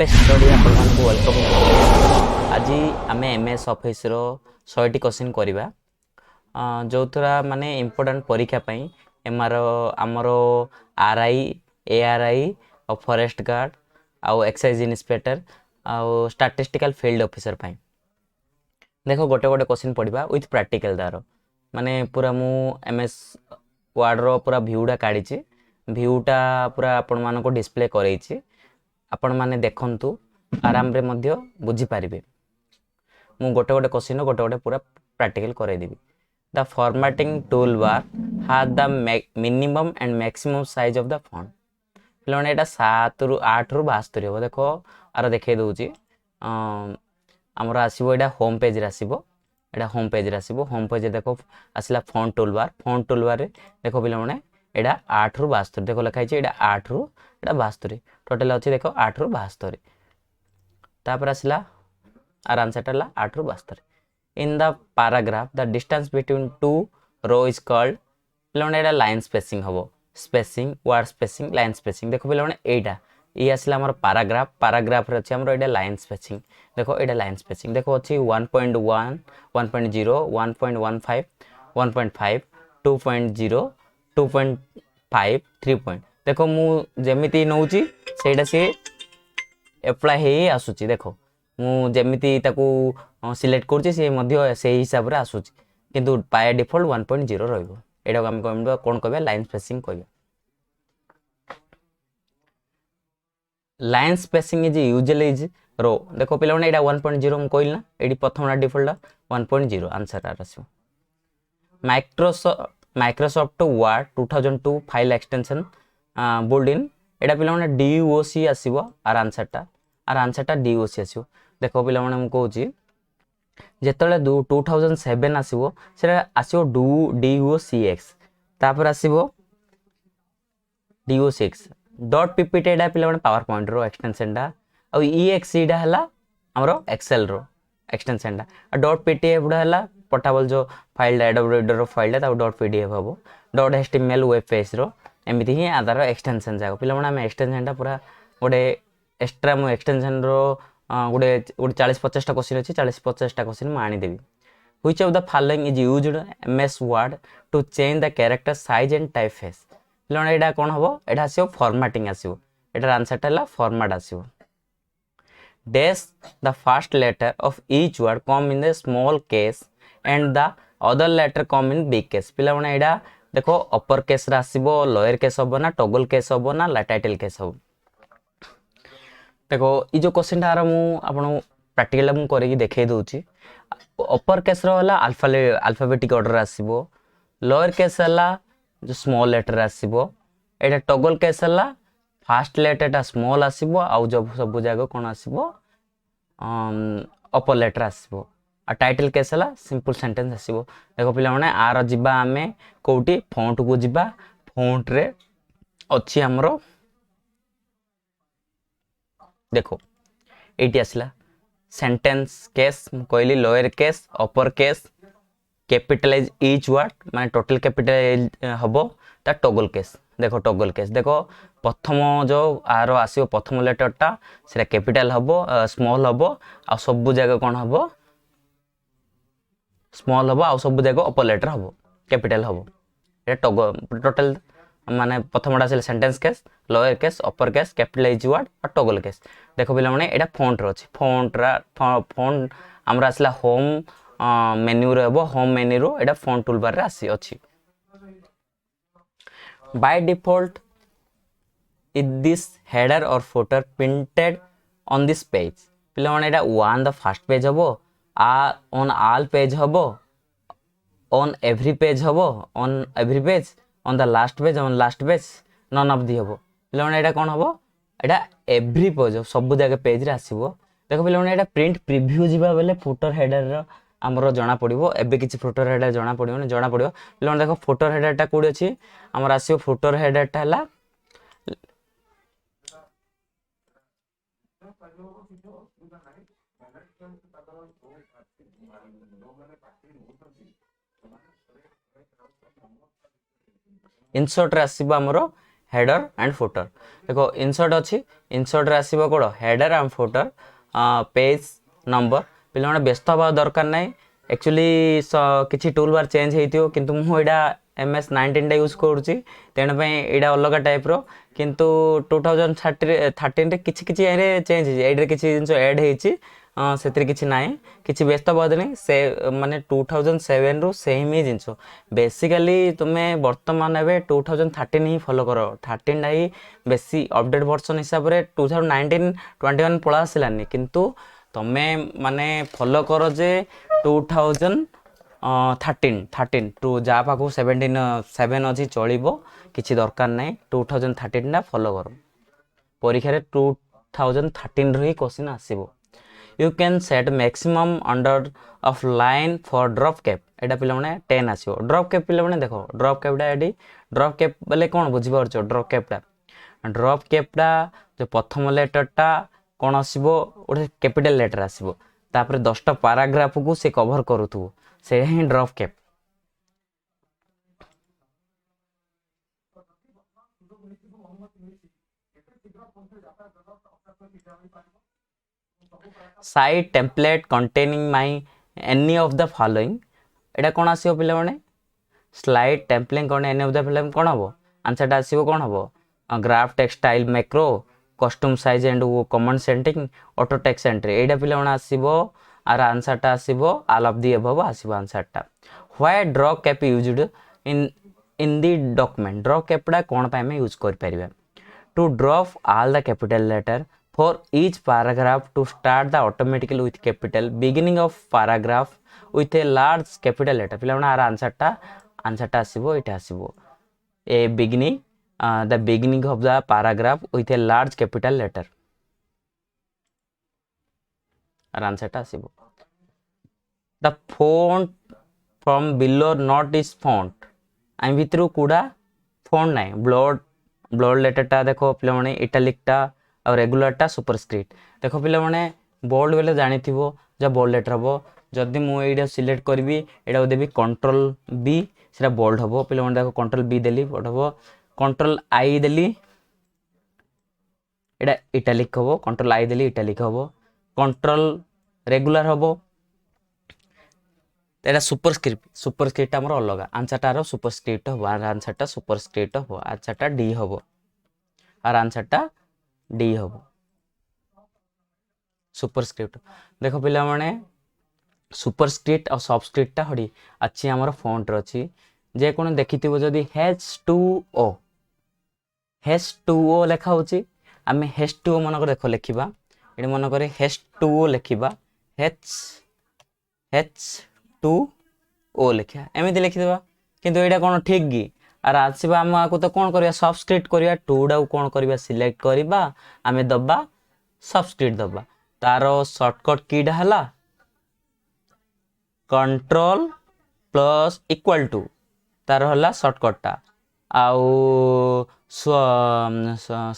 Page study आपण मानक welcome जनाऊँ। आज आम एमएस ऑफिस रो 100टी क्वेश्चन करवा जो थोड़ा माने इम्पोर्टेंट परीक्षा पाई एमआर आमर आरआई एआरआई और फॉरेस्ट गार्ड आउ एक्साइज इन्स्पेक्टर आउ स्टैटिस्टिकल फील्ड ऑफिसर पाई देखो गोटे गोटे क्वेश्चन पढ़ा विथ प्रैक्टिकल तार माने पूरा मु एमएस वर्ड रो पूरा व्यूटा काढ़ी व्यूटा पूरा आपण मानक डिस्प्ले करैछि आपण माने देखंतु आराम रे मध्य बुझी पारिबे। मु गोटे गोटे क्वेश्चन गोटे गोटे पूरा प्रैक्टिकल करै देबी। The formatting tool bar has the minimum and maximum size of the font पिलाने एटा 7 रु 8 रु 72 हो देखो आरो देखे दउची हमरा आसीबो एटा होम पेज रे आसीबो एटा होम पेज रे आसीबो होम पेज देखो आसिला फॉन्ट टूल बार रे देखो पिलाने एटा 8 रु 72 देखो लिखा है एटा 8 रु एटा 72 टोटल अच्छी देखो 8 रु 72 तापर आसला आर आंसर ला 8 रु 72 in the paragraph the distance between two row is called पिलाने एटा लाइन स्पेसिंग हबो spacing word spacing line spacing देखो पिलाने एटा ये आसला हमर पैराग्राफ रे अछि हमर एटा लाइन स्पेसिंग देखो एटा लाइन स्पेसिंग देखो अछि 1.1 1.0 1.15 1.5 2.0 2.5 3 पॉइंट देखो मु जेमिति नउची सेटा से अप्लाई हे आसुची देखो मु जेमिति ताकू सिलेक्ट करची से मध्य से हिसाब रे आसुची किंतु बाय डिफॉल्ट 1.0 रहइबो एटा हम कहबो कोन कहबे लाइन स्पेसिंग कहबे। Line spacing is usually is रो देखो पिलाने एटा 1.0 हम कहइल ना एडी प्रथमना डिफॉल्ट 1.0 आंसर आसो। Microsoft Word 2002 file extension bold in एटा पिला माने डीओसी आसीबो आर आंसर टा डीओसी आसीबो देखो पिला माने हम कहूची जेतले 2007 आसीबो सेटा आसीबो डीओसीएक्स तापर आसीबो डीओसीएक्स डॉट पीपीटी एटा पिला माने पावर पॉइंट रो एक्सटेंशन टा और ईएक्सी डा हला हमरो एक्सेल रो एक्सटेंशन टा डॉट पीटीएफ डा हला पोर्टेबल जो फाइल एडोब रीडर रो फाइल टा डॉट पीडीएफ हबो डॉट एचटीएमएल वेब पेज रो एमती ही आधार एक्सटेंशन जाओ पिला माने एक्सटेंशन टा पूरा गोटे एक्स्ट्रा मो एक्सटेंशन रो गोटे 40-50 टा क्वेश्चन अछि 40-50 टा क्वेश्चन म आनी देबी। Which of the following is used MS Word to change the character size and typeface पिला माने एटा कोन हबो एटा आसीबो फॉर्मेटिंग आसीबो एटा आंसर टा ला फॉर्मेट आसीबो। Dash the first letter of each word come in the small case and the other letter come in big case पिला माने एटा देखो अपर केस रे आसीबो लोअर केस हबो ना टॉगल केस हबो ना टाइटल केस हबो देखो ई जो क्वेश्चन तार मु आपन प्रैक्टिकल मु करी देखे दोची अपर केस रो हला अल्फाबेटिक ऑर्डर आसीबो लोअर केस हला जो स्मॉल लेटर आसीबो एटा टॉगल केस हला फर्स्ट लेटर टा स्मॉल आसीबो आ जब सब जागो कोन आसीबो अपर लेटर आसीबो आ टाइटल केस हला सिंपल सेंटेंस आसीबो देखो पिला माने आर जिबा आमे कोठी फॉन्ट को जिबा फॉन्ट रे अछि हमरो देखो एटी आसला सेंटेंस केस कहली lower case upper case capitalise each word माने टोटल कैपिटल हबो ता टॉगल केस देखो टॉगल केस देखो प्रथम जो आरो आसीबो प्रथम लेटर टा सेटा कैपिटल हबो स्मॉल हबो आ सब जगह कोन हबो स्मॉल हबो आ सब जगह अपर लेटर हबो कैपिटल हबो ए टोटल माने प्रथमटा से sentence case lower case upper case capitalise word और टॉगल केस देखो पिला माने एटा फॉन्ट रो अछि फॉन्ट हमरा असला होम मेन्यू रे हबो होम मेन्यू रो एटा फॉन्ट टूल बार रे आसी अछि। By default is this header और footer printed on this page पिला माने एटा वन द फर्स्ट पेज हबो ऑन ऑल पेज हबो on every page हबो on every page on the last page on last page none of the हबो पिला माने एटा कोन हबो एटा एवरी पेज सब जगह पेज रे आसीबो देखो पिला माने एटा प्रिंट प्रीव्यू जिबा बेले फुटर हेडर रो हमरो जणा पडिबो एबे किछि फुटर हेडर जणा पडिबो ने जणा पडिबो पिला माने देखो फुटर हेडर टा कोडी अछि हमर आसीबो फुटर हेडर टा हला इंसर्ट रे आसीबो हमरो हेडर एंड फुटर देखो इंसर्ट अच्छी इंसर्ट रे आसीबो code header and footer page number पिला माने व्यस्त हवा दरकार नाही एक्चुअली किसी टूल बार चेंज होइतियो किंतु मु एडा MS-19 टा यूज करूची तेन पई एडा अलग टाइप रो किंतु 2013 रे किछि एरे चेंज हे एडरे किछि जिंसो ऐड हेछि सेतिर किछि नाही किछि व्यस्त बाद नहीं से माने 2007 रु सेम ही जिंसो बेसिकली तुमे वर्तमान एबे 2013 ही फॉलो करो 13 ही बेसी अपडेट वर्जन हिसाब रे 2019 21 पळा आसिलानी किंतु तमे माने फॉलो करो जे 2013 टू जा पाखु 7 अछि चलिबो किछि दरकार नाही 2013 ना फॉलो करो परीक्षा रे 2013 रो ही question आसीबो you can set maximum under of line for drop cap एटा पिला माने 10 आसीबो drop cap पिला माने देखो drop cap डा एडी drop cap बले कोन बुझि परछो drop cap टा जो प्रथम लेटर टा कोन आसीबो ओटे कैपिटल लेटर आसीबो तापर 10 टा पैराग्राफ को से कवर करूथु से ही drop cap site template containing my any of the following एटा कोन आसीबो पिला माने स्लाइड टेम्पलेट कोन एनी ऑफ द फोllowing कोन हबो आंसर टा आसीबो कोन हबो graph text style macro custom size and comment setting auto text entry एटा पिला माने आसीबो आर आंसर टा आसीबो ऑल ऑफ द अबव आसीबो आंसर टा why drop cap used in the document drop cap टा कोन पय में यूज कर परिबा to drop all the capital letter for each paragraph to start the automatically with capital beginning of paragraph with a large capital letter पिला माने are answer टा आसीबो इटा आसीबो a beginning the beginning of the paragraph with a large capital letter आर answer टा आसीबो the font from below not is font आई भितरु कुडा font नाही ब्लड लेटर टा देखो पिला माने इटालिक टा और रेगुलर टा सुपरस्क्रिप्ट देखो पिला माने बोल्ड बेले जानि थिबो जा बोल्ड लेटर हबो जदी मु एडा सिलेक्ट करबी एडा देबी कंट्रोल बी सेटा बोल्ड हबो पिला माने देखो कंट्रोल बी देली बोल्ड हबो कंट्रोल आई देली एडा इटालिक हबो कंट्रोल आई देली इटालिक हबो कंट्रोल रेगुलर हबो एडा सुपरस्क्रिप्ट हमर अलग आंसर टारो सुपरस्क्रिप्ट हबो आंसर टा सुपरस्क्रिप्ट हबो आंसर टा डी हबो आर आंसर टा डी हबो सुपरस्क्रिप्ट देखो पिला माने सुपरस्क्रिप्ट और सबस्क्रिप्ट टा हडी अच्छी हमर फॉन्ट रछि जे कोन देखिथिबो जदी H2O लेखा होछि आमे H2O मन को देखो लेखिबा एडी मन करे H2O लेखिबा H2O लेखिया एमिति लेखि देबा किंतु एडा कोन ठीक गी आर आसीबा हम आको तो कोन करिया सबस्क्रिप्ट करिया टूडा कोन करिया सिलेक्ट करिबा आमे दबा सबस्क्रिप्ट दबा तारो शॉर्टकट कीडा हला कंट्रोल प्लस इक्वल टू तारो हला शॉर्टकट टा आउ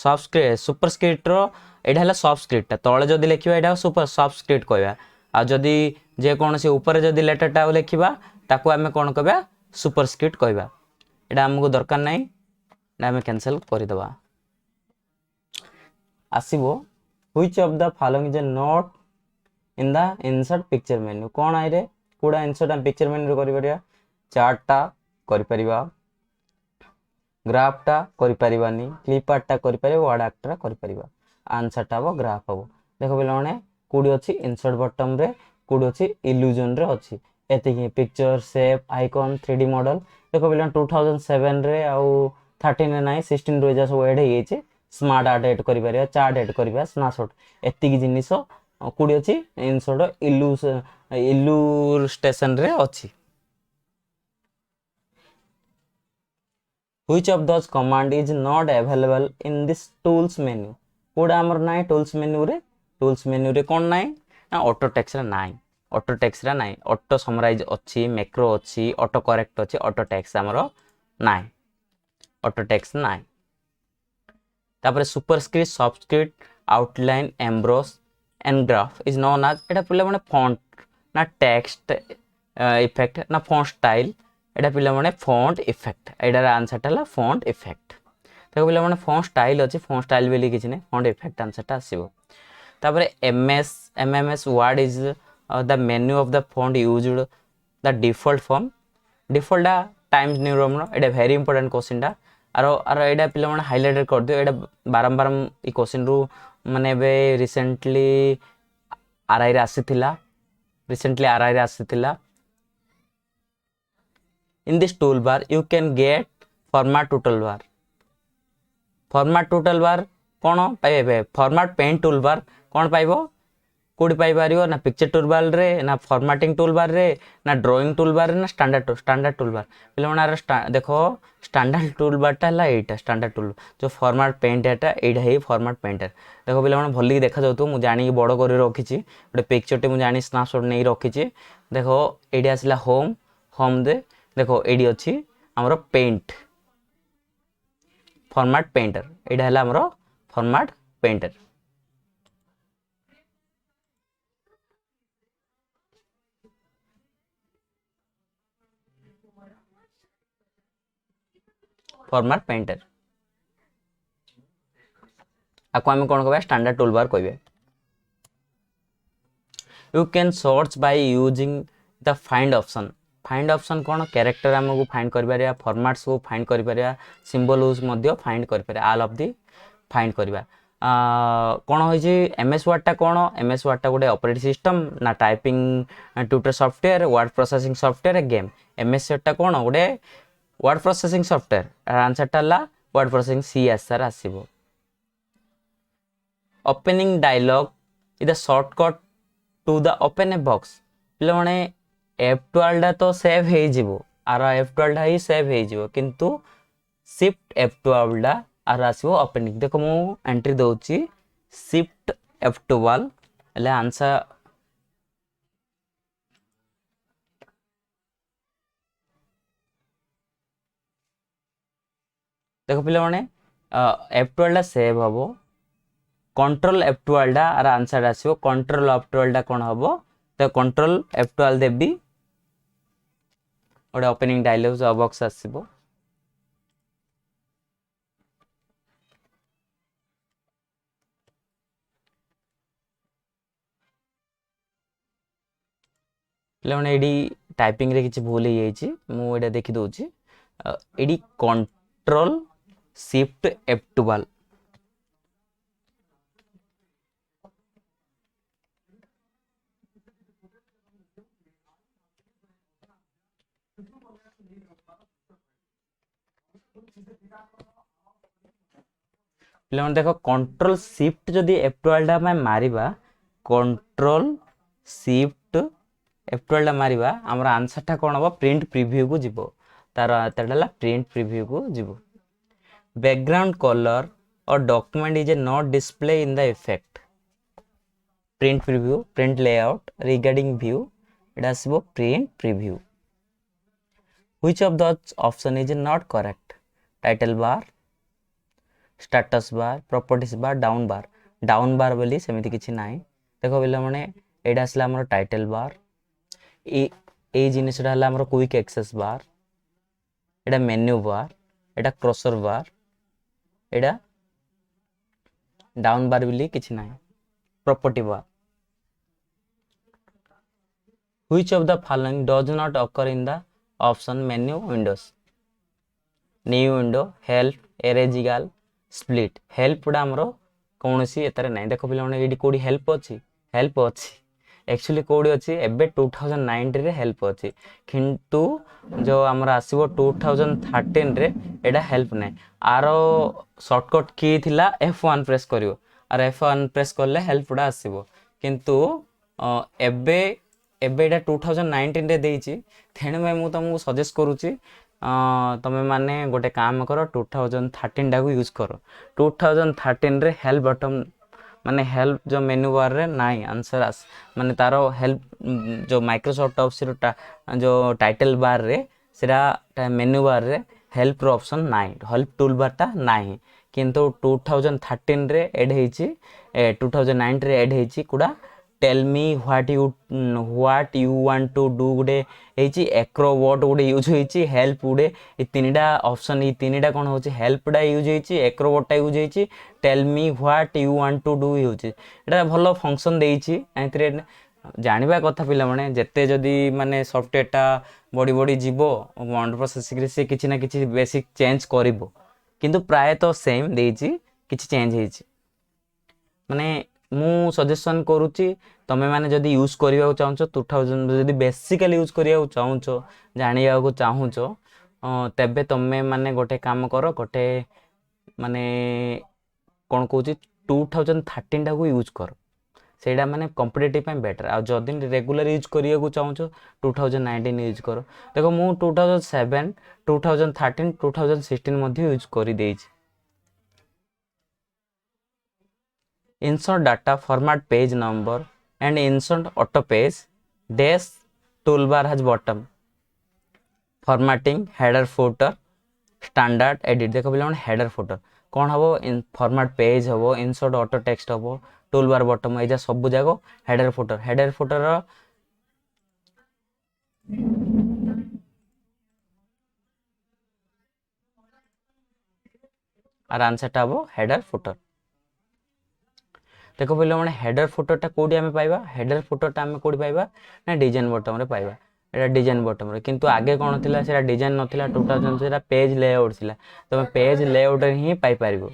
सबस्क्रिप्ट सुपरस्क्रिप्ट रो एडा हला सबस्क्रिप्ट तळे जदी लेखिबा एडा सुपर सबस्क्रिप्ट कहबा आ जदी जे कोन से ऊपर जदी लेटर टा लेखिबा ताको आमे कोन कहबा सुपरस्क्रिप्ट कहबा एडा हमको दरकार नाही ना हमें कैंसिल कर दबा आसीबो which of the following is not in the insert picture menu कोन आइ रे पूरा इंसर्ट हम पिक्चर मेन्यू करि परिया चार्ट टा करि परिबा ग्राफ टा करि परिबानी क्लिप आर्ट टा करि परिबा वर्ड आर्ट टा करि परिबा आंसर टा हो ग्राफ हो देखो पिला माने कोडी अछि इंसर्ट बटन रे कोडी अछि इल्यूजन रे अछि एते picture shape icon 3D model देखो पिला 2007 रे आउ 13 रे नाही 16 रो जस एड हे छै स्मार्ट आर्ट ऐड करि परिया चार्ट ऐड करिबा स्नैपशॉट एति की जिनिस कोडी अछि इंसर्ट इल्यूस्ट्रेशन रे अछि which of those command is not available in this tools menu कोडा हमर नाही टूल्स मेन्यू रे कोन नाही ना ऑटो टेक्स्ट रे नाही ऑटो समराइज अछि मैक्रो अछि ऑटो करेक्ट अछि ऑटो टेक्स्ट हमर नाही ऑटो टेक्स्ट नाही तापर superscript subscript outline emboss and graph is known as एटा पिला माने फॉन्ट ना टेक्स्ट इफेक्ट ना फॉन्ट स्टाइल एटा पिला माने फॉन्ट इफेक्ट एडार आंसर टाला फॉन्ट इफेक्ट देखो पे फॉन्ट स्टाइल अच्छी फॉन्ट स्टाइल भी किसी नहीं फॉन्ट इफेक्ट आंसरटा आसो तापर MMS Word is the menu of the font used the default form डिफॉल्टा टाइम्स न्यू रोमन एटा वेरी इंपोर्टेंट क्वेश्चनटा आर एटा पे हाइलाइट कर दियो एटा बारंबार ये क्वेश्चन रु माने रिसेंटली आरआई रे आसीथिला recently RI रे आसीथिला in this toolbar you can get format toolbar कौन पाइबे फॉर्मेट पेन टूलबार कौन पाइबो कोडी पाइ पारियो ना पिक्चर टूलबार रे ना फॉर्मेटिंग टूलबार रे ना ड्राइंग टूलबार रे ना स्टैंडर्ड टूलबार पिले मनार देखो स्टैंडर्ड टूलबार टा ला एटा स्टैंडर्ड टूल जो फॉर्मेट पेन डेटा एटा हे फॉर्मेट पेंटर देखो पिले मन भल्ली देखा जाउतो मु जानि कि बड़ करि रखिछि गोटे पिक्चर टे मु जानि स्नैपशॉट नै रखिछि देखो एडी आसिला होम दे देखो एडी अछि हमरो पेंट फॉर्मेट पेंटर एटा हला हमरो फॉर्मेट पेंटर फॉर्मेट पेंटर आपको आम कौन कह स्टैंडर्ड टूलबार कहे you can search by using the find option कौन कैरेक्टर आमको फाइंड कर फॉर्मेट्स को फाइंड कर सिंबल यूज फाइंड कर ऑल ऑफ दी फाइंड करवा कौन हो एमएस वर्ड टा कौन एमएस वर्ड टा गोटे ऑपरेटिंग सिस्टम ना typing tutor software word processing software game MS Word टा कौन गोटे वर्ड प्रोसेसिंग सॉफ्टवेयर आंसर टा ला वर्ड प्रोसेसिंग सीएसआर आसीबो opening dialogue is the shortcut to the open a box पिले माने F12 टा तो सेव हे जिवो आर F12 टा ही सेव हे जिवो किंतु शिफ्ट F12 टा आर आसीबो ओपनिंग देखो मु एंट्री दउची शिफ्ट F12 ले आंसर देखो पिले माने F12 टा सेव हबो कंट्रोल F12 टा आर आंसर आसीबो कंट्रोल F12 टा कोन हबो तो कंट्रोल F12 देबी ओडे ओपनिंग डायलॉग बॉक्स आसीबो पिले माने एडी टाइपिंग रे किछि भूल हे जाइछि मु एडा देखि दउछि एडी कंट्रोल शिफ्ट F12 पिले देखो कंट्रोल शिफ्ट जदि F12 टा में मारिबा कंट्रोल शिफ्ट F12 टा मारिबा हमर आंसर टा कोन हो प्रिंट प्रीव्यू को जिवो तार तडला प्रिंट प्रीव्यू को जिवो बैकग्राउंड कलर और document is not display in the effect print preview print layout regarding view एटा आसीबो print preview which of the option is not correct title bar status bar properties bar down bar बोली सेमिति किछि नाही देखो बिला माने एडा असला हमर टाइटल बार ए जिनिसडा हला हमर क्विक एक्सेस बार एडा मेन्यू बार एडा क्रॉसर बार एडा डाउन बार बोली किछि नाही property bar which of the following does not occur in the option menu windows new window help arrange all split help डा हमरो कोनोसी एतरे नै देखो पिले माने एडी कोडी हेल्प अछि एक्चुअली कोडी अछि एबे 2019 रे हेल्प अछि किंतु जो हमरा आसीबो 2013 रे एडा हेल्प नै आरो शॉर्टकट की थिला F1 प्रेस करियो आर F1 प्रेस करले हेल्प डा आसीबो किंतु एबे एडा 2019 रे देइछि थेने मैं मु तुमको सजेस्ट करूछि तमे माने गोटे काम करो 2013 टा को यूज करो 2013 रे हेल्प बटन माने हेल्प जो मेनू बार रे नाइ आंसर आस माने तारो हेल्प जो माइक्रोसॉफ्ट ऑफिस जो टाइटल बार रे सेरा मेनू बार रे हेल्प रो ऑप्शन नाइ हेल्प टूल बार टा नाइ किंतु 2013 रे ऐड हेछि 2009 रे ऐड हेछि कुडा tell me what you want to do गोटे ହେଇଛି एक्रोबॉट गोटे यूज ହେଇଛି हेल्प गोटे ये तीनटा ऑप्शन ये तीनटा कौन होची हेल्पटा यूज ହେଇଛି एक्रोबॉटटा यूज ହେଇଛି tell me what you want to do ହେଉଛି एटा भलो फंक्शन ଦେଇଛି एंतरे जानिबा कथा पिला माने जते जदी माने सॉफ्टवेयरटा बड़ी बड़ी जीवो वर्ड प्रोसेसिंग रे से किछि ना किछि बेसिक चेंज करिवो किंतु प्राय तो सेम ଦେଇଛି किछि चेंज ହେଇଛି माने मु सजेशन करूची तमे माने जदी यूज करिया चाहछो 2000 जदी बेसिकली यूज करिया चाहछो जानिया को चाहछो तबे तमे माने गोटे काम करो गोटे माने कोन कहूची 2013 टा को यूज करो सेटा माने कॉम्पिटिटिव पे बेटर आ जदी रेगुलर यूज करिया को चाहछो 2019 यूज करो देखो मु 2007 2013 2016 मध्ये यूज करि देइछि insert data format page number and insert auto page dash toolbar has bottom formatting header footer standard edit देखो पिला header footer कौन हबो format page हबो insert auto text हबो toolbar bottom एजा सब जागो header footer रो आर आंसर टा हबो header footer देखो पहले मैंने हेडर फुटरटा कोडी आमे पाइबा हेडर फुटरटा आमे कोडी पाइबा ना डिजाइन बॉटम रे पाइबा एटा डिजाइन बॉटम रे किंतु आगे कोन थिला सेटा डिजाइन नथिला 2000 सेटा पेज लेआउट थिला तमे पेज लेआउट रे ही पाइ पारिबो